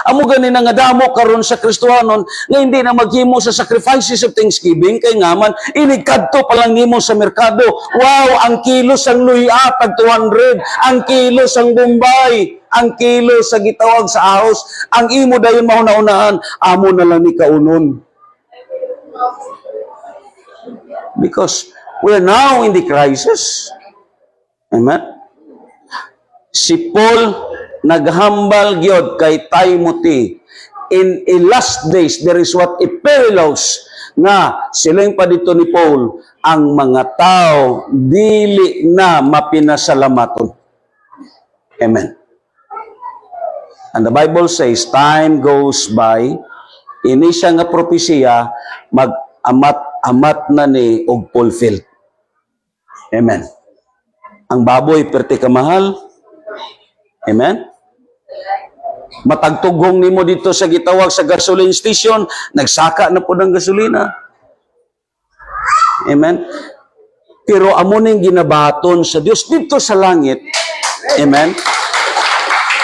Amo ganin nga damo karon sa Kristohanon nga hindi na maghimo sa sacrifices of thanksgiving kay nga man inikadto pa lang nimo sa merkado. Wow, ang kilo sang luya tag 200, ang kilo sang Bombay, ang kilo sa gitawag sa ahos, ang imo dayon mauna-unahan, amo na lang ni kaunon. Because we're now in the crisis. Amen. Si Paul naghambal gyud kay Timothy, in a last days there is what a perilous nga siling pa dito ni Paul, ang mga tao dili na mapinasalamaton. Amen. And the Bible says time goes by, ini siya nga propesya mag-amat na ni og fulfilled. Amen. Ang baboy perti ka mahal. Amen? Matagtugong nimo dito sa gitawag sa gasoline station, nagsaka na po ng gasolina. Amen? Pero amo ning ginabaton sa Dios dito sa langit. Amen?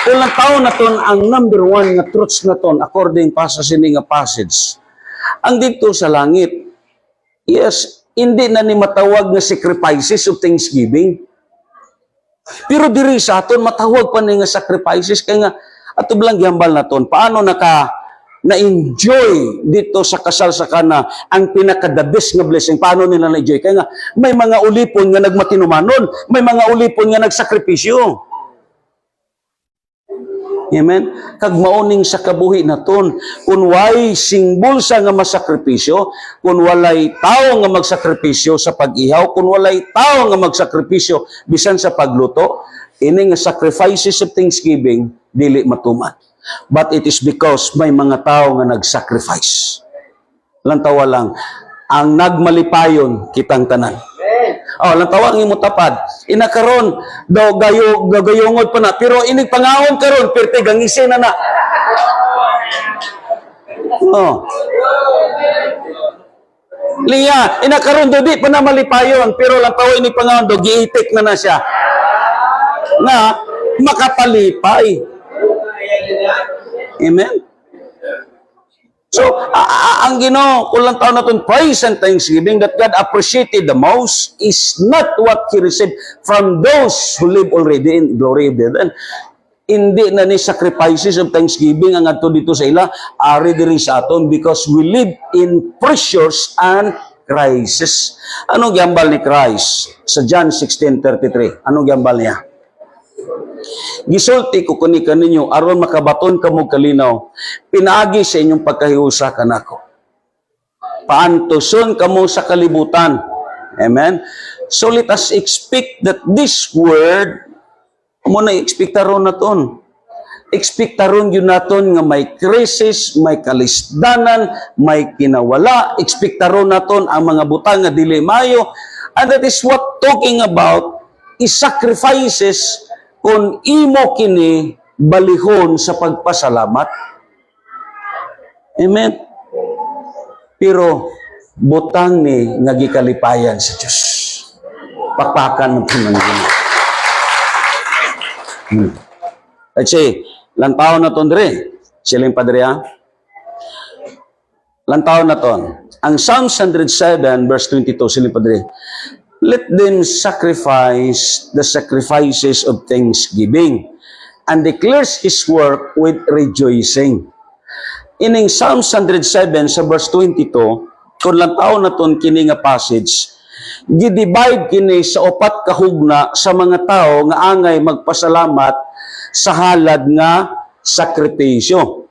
Kung taon na ton ang number 1 nga truths na ton according pa sa sini nga passage. Ang dito sa langit, yes, hindi na ni matawag nga sacrifices of thanksgiving. Pero diri sa aton matawag pa ni nga sacrifices kay nga ato lang gihambal naton paano na-enjoy dito sa kasal sa kana ang pinaka-the best nga blessing. Paano nila na-enjoy? Kaya nga may mga ulipon nga nagmatinumanon, may mga ulipon nga nagsakripisyo. Amen? Kag mauning sa kabuhi naton, kung way singbol sa nga masakripisyo, kung walay tao nga magsakripisyo sa pag-ihaw, kung walay tao nga magsakripisyo bisan sa pagluto, ini nga sacrifices of thanksgiving dili matuman. But it is because may mga tao nga nagsacrifice. Lantawa lang, ang nagmalipayon kitang tanan. Oh, lantawa ang imo tapad. Inakaron daw gayungod pa na, pero inig pangaon karon perti gangisi na na. Oh. Liya, inakaron do di pa na malipayon, pero lantawa inig pangaon do giitik na siya. Nga makapalipay. Amen. So, ang Ginoo, kulang taon na itong praise and thanksgiving that God appreciated the most is not what He received from those who live already in glory of heaven. Hindi na ni sacrifices of thanksgiving ang ato dito sa ila, ari diri sa aton because we live in pressures and crisis. Anong gambal ni Christ? Sa John 16:33, anong gambal niya? Gisulti ko kuni kaninyo aron makabaton kamo kalinaw, pinaagi sa inyong pagkahiusa kanako. Paantoson kamo sa kalibutan. Amen. So let us expect that this word mo na expect ron naton Ekspektaron yun naton nga may krisis, may kalisdanan, may kinawala. Ekspektaron naton ang mga butang nga dili mayo. And that is what talking about is sacrifices kung imo kini balihon sa pagpasalamat. Amen. Pero butang ni nga gikalipayan sa Dios. Pakpakan ng Panginoon. Kasi lantaw na ton dire. Siling padre ha? Lantaw na ton. Ang Psalm 107 verse 22 siling padre. Let them sacrifice the sacrifices of thanksgiving and declares His work with rejoicing. Ining Psalm 107 sa verse 22, kung lantaw na ton kini nga passage, gidivide kini sa upat ka hugna sa mga tao nga angay magpasalamat sa halad nga sakripisyo.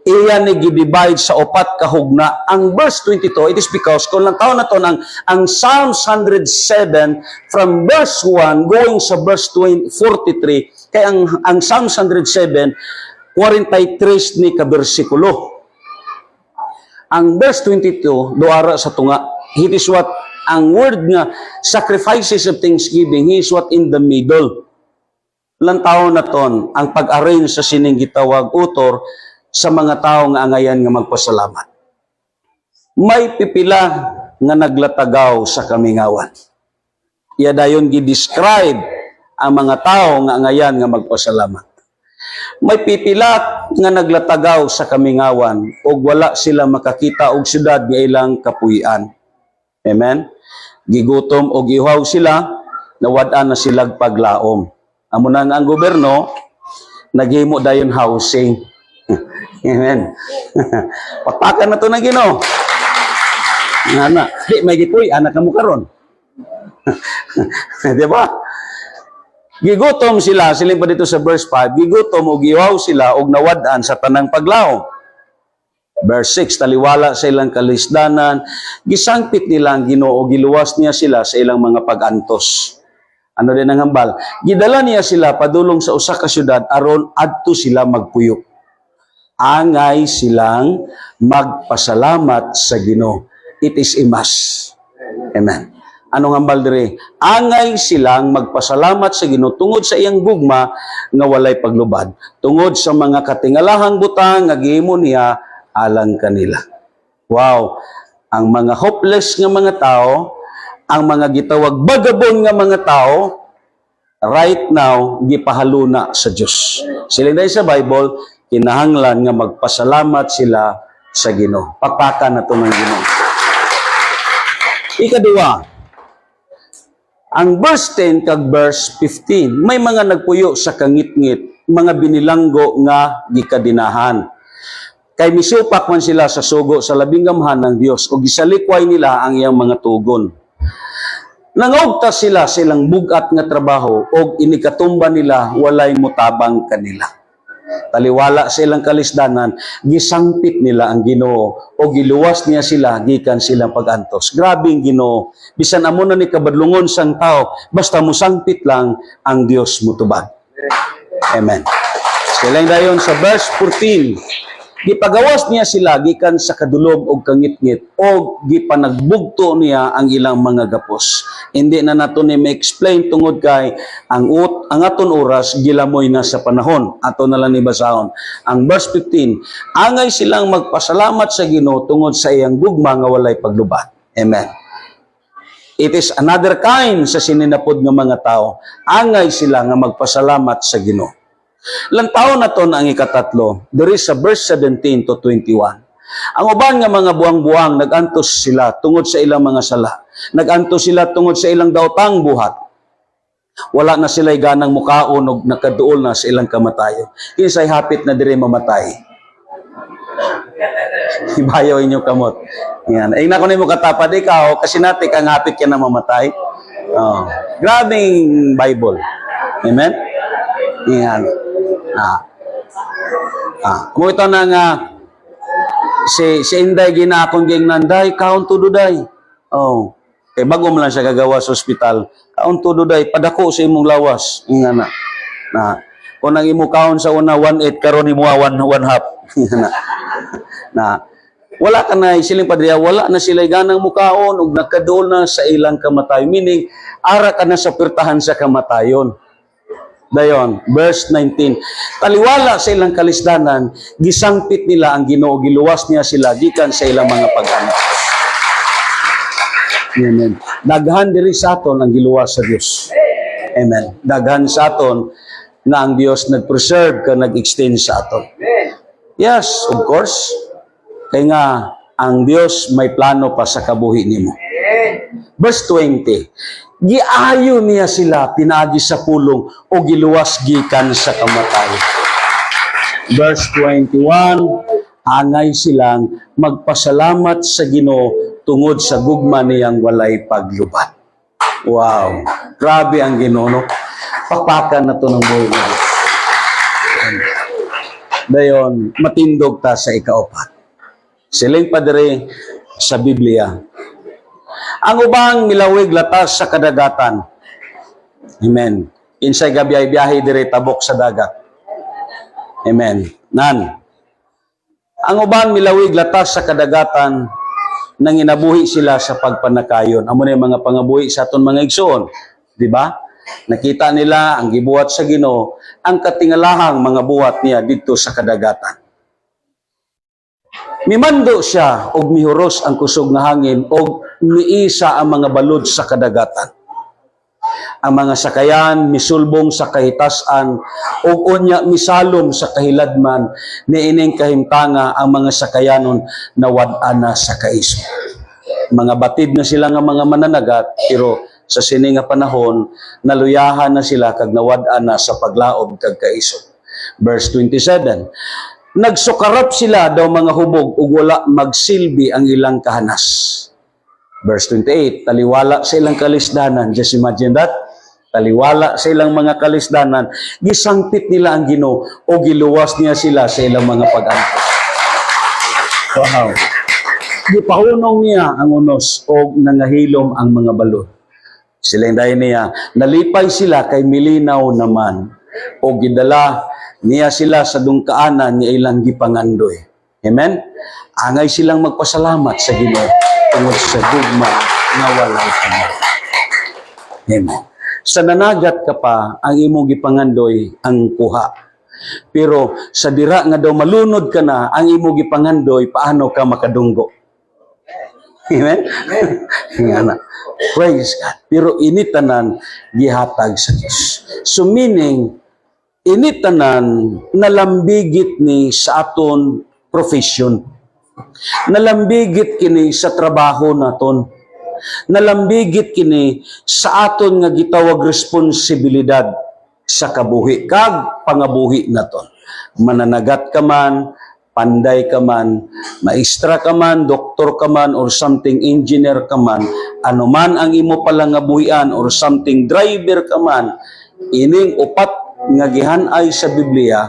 Iya ni gidivide sa upat ka hugna. Ang verse 22, it is because kung lantaw na ton ang Psalm 107 from verse 1 going sa verse 43, kay ang Psalm 107 43 ni kabersikulo. Ang verse 22, doara sa tunga, it is what, ang word nga, sacrifices of thanksgiving, he is what in the middle. Lantaw na ton, ang pag-arrange sa sining gitawag utor sa mga tao nga angayan nga magpasalamat. May pipila nga naglatagaw sa kamingawan. Iya dayon gi-describe ang mga tao nga angayan nga magpasalamat. May pipila nga naglatagaw sa kamingawan ug wala sila makakita og syudad nga ilang kapuy-an. Amen? Gigutom og ihaw sila, nawad-an na silang paglaom. Amo na nga ang gobyerno naghimo dayon housing. Amen. Pakpakan na to na Ginoo. Ana, di may gipuy anak kamo karon. Di ba? Gigutom sila, siling pa dito sa verse 5, gigutom o giwaw sila og nawad-an sa tanang paglaom. Verse 6, taliwala sa ilang kalisdanan, gisangpit nila ang Ginoo, giluwas niya sila sa ilang mga pag-antos. Ano din ang hambal? Gidala niya sila padulong sa usa ka syudad aron adto sila magpuyo. Angay silang magpasalamat sa Ginoo. It is a must. Amen. Anong hambal dire? Angay silang magpasalamat sa Ginoo tungod sa iyang gugma nga walay paglubad, tungod sa mga katingalahang butang nga gihimo niya alang kanila. Wow! Ang mga hopeless nga mga tao, ang mga gitawag bagabon nga mga tao, right now gipahaluna sa Dios. Sila dahil sa Bible, kinahanglan nga magpasalamat sila sa Ginoo. Pakpakan na to ng Ginoo. Ikaduwa, ang verse 10 kag verse 15, may mga nagpuyo sa kangit-ngit, mga binilanggo nga gikadinahan. Kay misupak man sila sa sugo sa labing gamhan ng Dios o gisalikway nila ang iyang mga tugon. Nangawta sila sa ilang bugat nga trabaho o inikatumba nila walay mutabang kanila. Taliwala sa ilang kalisdanan, gisangpit nila ang Ginoo o giluwas niya sila gikan silang pag-antos. Grabing Ginoo, bisan amo na ni kabadlungon sang tao, basta musangpit lang ang Dios mutubag. Amen. Silang dayon sa verse 14, gipagawas niya sila gikan sa kadulom og kangit-ngit o gipanagbugto niya ang ilang mga gapos. Hindi na nato ni ma-explain tungod kay ang aton oras gilamoy na sa panahon. Ato na lang ni basahon. Ang verse 15, angay silang magpasalamat sa Ginoo tungod sa iyang gugma nga walay paglubad. Amen. It is another kind sa sininapod nga mga tao. Angay sila nga magpasalamat sa Ginoo. Lantaw na to na ang ikatatlo, there is sa verse 17 to 21. Ang uban nga mga buang-buang, nag-antos sila tungod sa ilang mga sala. Nag-antos sila tungod sa ilang daotang buhat. Wala na sila'y ganang mukaon o nakaduol na sa ilang kamatayo. Kinsay hapit na dire mamatay. Ibayaw inyong kamot. Yan. Ay nako ni mo katapad ikaw, kasi natin kang hapit ka na mamatay. Oh. Grabing Bible. Amen? Yan. Kung ito na nga, si Inday ginakong ging nanday, kaon tududay. Oh. Kaya bago mo lang siya gagawa sa ospital, kaon tududay, padako sa imong lawas. Nga na. Kung ang imo kaon sa una 1/8 karon imo 1/2. na wala ka na siling padriya, wala na sila ganang mukaon ug nakaduol na sa ilang kamatayon. Meaning ara ka na sa pirtahan sa kamatayon. Dayon, verse 19. Taliwala sa ilang kalisdanan, gisangpit nila ang Ginoo, giluwas niya sila gikan sa ilang mga pag-anak. Amen. Daghan diri sa aton ang giluwas sa Dios. Amen. Daghan sa aton na ang Dios nag-preserve ka nag-extend sa aton. Yes, of course. Kaya nga ang Dios may plano pa sa kabuhi nimo. Verse 20. Giayo niya sila pinagi sa pulong o giluwas gikan sa kamatayon. Verse 21, angay silang magpasalamat sa Ginoo tungod sa gugma niyang walay paglubat. Wow, grabe ang Ginoo, no? Pakpakan na to ng buhay na Diyos. Dayon, matindog ta sa ikaapat. Siling padre sa Biblia. Ang ubang milawig latas sa kadagatan. Amen. Insay gabi ay biyahe dire tabok sa dagat. Amen. Nan. Ang ubang milawig latas sa kadagatan nang inabuhi sila sa pagpanakayon. Amo na yung mga pangabuhi sa aton mga igsoon, di ba? Nakita nila ang gibuhat sa Ginoo, ang katingalahang mga buhat niya dito sa kadagatan. Mimando siya og mihuros ang kusog nga hangin og miisa ang mga balod sa kadagatan. Ang mga sakayan misulbong sa kahitasan ug unya misalom sa kahiladman niining kahimtanga ang mga sakayanon nawad-an na sa kaiso. Mga batid na sila nga mga mananagat pero sa sini nga panahon naluyahan na sila kag nawad-an na sa paglaob kag kaiso. Verse 27. Nagsukarap sila daw mga hubog ug wala magsilbi ang ilang kahanas. Verse 28, taliwala sa ilang kalisdanan. Just imagine that. Taliwala sa ilang mga kalisdanan. Gisangpit nila ang Ginoo o giluwas niya sila sa ilang mga pag-antos. Wow. Gipahunong niya ang unos o nangahilom ang mga balod. Silang dayon niya, nalipay sila kay milinaw naman o gidala niya sila sa dungkaanan niya ilang gipangandoy. Amen? Angay silang magpasalamat sa Ginoo tungod sa gugma nga walay kamay. Amen. Sa nanagat ka pa, ang imong gipangandoy ang kuha. Pero sa dira nga daw malunod ka na, ang imong gipangandoy, paano ka makadunggo? Amen? Amen. Praise God. Pero initanan, gihatag sa Diyos. So meaning, initanan, nalambigit ni sa aton profession. Nalambigit kini sa trabaho naton. Nalambigit kini sa aton nga gitawag responsibilidad sa kabuhi kag pangabuhi naton. Mananagat ka man, panday ka man, maestra ka man, doktor ka man, or something engineer ka man, anuman ang imo palang nga buhian, or something driver ka man, ining upat nga gihanay sa Biblia,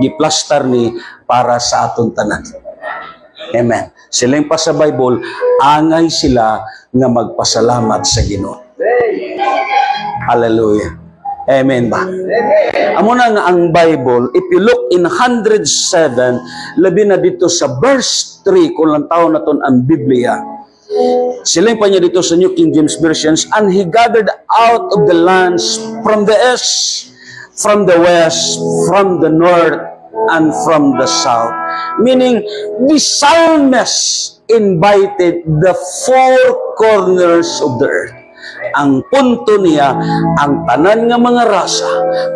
giplastar ni para sa aton tanan. Amen. Siling pa sa Bible, angay sila nga magpasalamat sa Ginoo. Hallelujah. Amen ba? Amo na nga ang Bible, if you look in 107, labi na dito sa verse 3, kung lang taon na ton ang Biblia, siling pa niya dito sa New King James Versions, and he gathered out of the lands from the east, from the west, from the north, and from the south. Meaning, the psalmist invited the four corners of the earth. Ang punto niya, ang tanan nga mga rasa,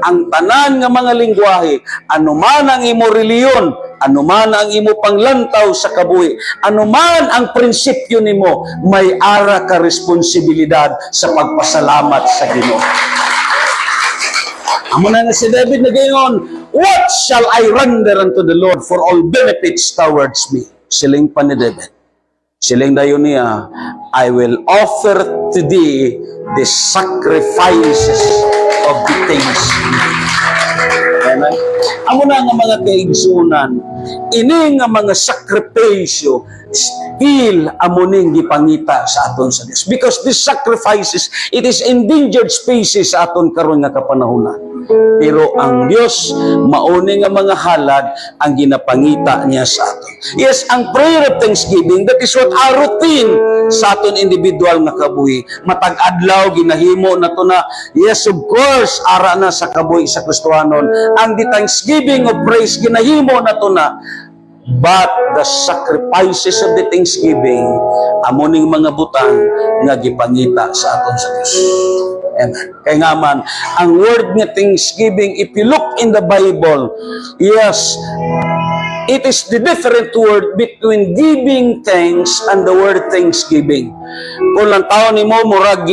ang tanan nga mga lingwahe, anuman ang imo reliyon, anuman ang imo panglantaw sa kabuhi, anuman ang prinsipyo nimo, may ara ka responsibilidad sa pagpasalamat sa Ginoo. Amo na nga si David na gayon, what shall I render unto the Lord for all benefits towards me? Siling pa ni David. Siling dayon niya, I will offer to thee the sacrifices of the thanksgiving. Amen. Amo na nga mga kaigsunan, ini nga mga sakripisyo, still amo ning gipangita sa aton sa Dios. Because these sacrifices, it is endangered species sa aton karon nga kapanahon. Pero ang Dios mauni nga mga halad ang ginapangita niya sa aton. Yes, ang prayer of thanksgiving, that is what our routine sa aton individual nga kabuhi. Matag adlaw ginahimo na to na, yes, of course, ara na sa kabuhi sa Kristohanon. Ang the thanksgiving of praise ginahimo na to na. But the sacrifices of the thanksgiving, amuning mga butang nga gipangita sa aton sa Dios. Amen. Kaya nga man, ang word nga thanksgiving, if you look in the Bible, yes, it is the different word between giving thanks and the word thanksgiving. Kung lang tao ni mo, murag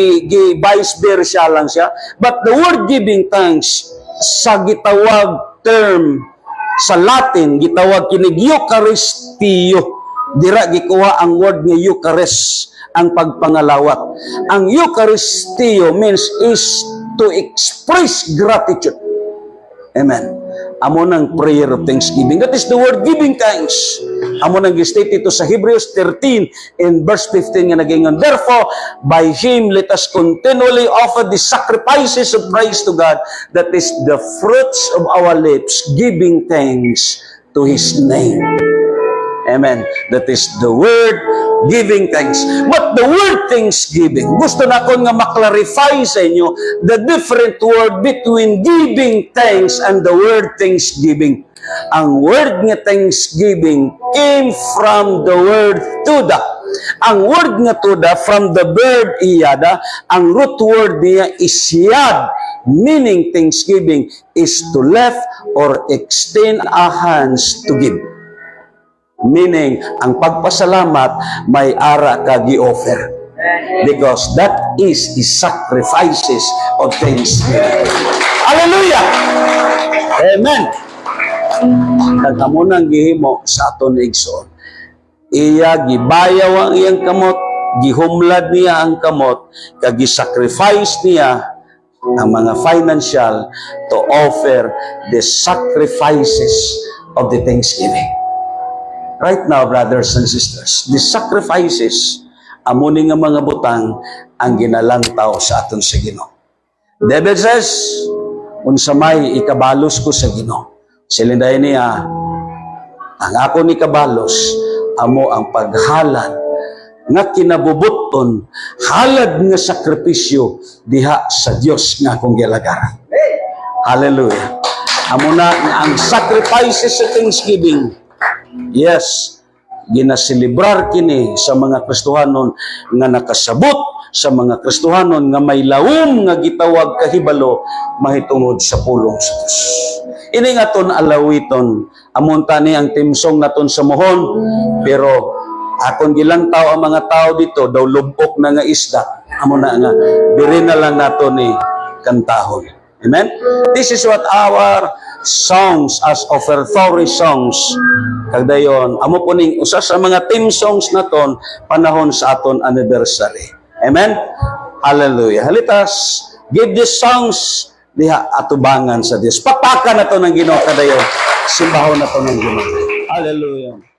vice versa lang siya. But the word giving thanks, sa gitawag term, sa Latin, gitawag kinig Eucharistio. Dira gikuha ang word nga Eucharist, ang pagpangalawat. Ang Eucharistio means is to express gratitude. Amen. Amo ng prayer of thanksgiving. That is the word giving thanks. Amo nang state ito sa Hebrews 13 in verse 15 nga nagingon. Therefore, by Him let us continually offer the sacrifices of praise to God, that is the fruits of our lips, giving thanks to His name. Amen. That is the word giving thanks. But the word thanksgiving, gusto na ko nga maklarify sa inyo the different word between giving thanks and the word thanksgiving. Ang word nga thanksgiving came from the word tuda. Ang word nga tuda from the verb iyada, ang root word niya is yad, meaning thanksgiving is to lift or extend our hands to give. Meaning, ang pagpasalamat may ara ka gi-offer. Because that is the sacrifices of thanksgiving. Hallelujah! Amen! Kagamo nang gihimo sa aton igsoon. Iya gibayaw ang iyang kamot, gihumlad niya ang kamot, kag gi-sacrifice niya ang mga financial to offer the sacrifices of the thanksgiving. Right now, brothers and sisters, the sacrifices, amuning nga mga butang, ang ginalantaw sa aton sa Ginoo. David says, unsa may ikabalos ko sa Ginoo. Silinday niya, ang ako ni kabalos, amo ang paghalad nga kinabubuton, halad nga sakripisyo diha sa Dios nga akong gilagaran. Hallelujah. Amo na ang sacrifices sa thanksgiving. Yes, ginaselebrar kini sa mga Kristohanon nga nakasabot, sa mga Kristohanon nga may lawom nga gitawag kahibalo mahitungod sa pulong sa Dios. Ini nga ton alawiton, amon tani ang timsong naton sa mohon, pero akon gilantaw ang mga tao dito daw lubok na nga isda. Amo na nga diri na lang naton ni kantahon. Amen. This is what our songs as offertory songs kagdayon amo po ning usa sa mga theme songs naton panahon sa aton anniversary. Amen. Hallelujah. Halitas give these songs diha atubangan sa Dios. Papakan nato ng Ginoo kadayon. Simbahon nato ng Ginoo. Hallelujah.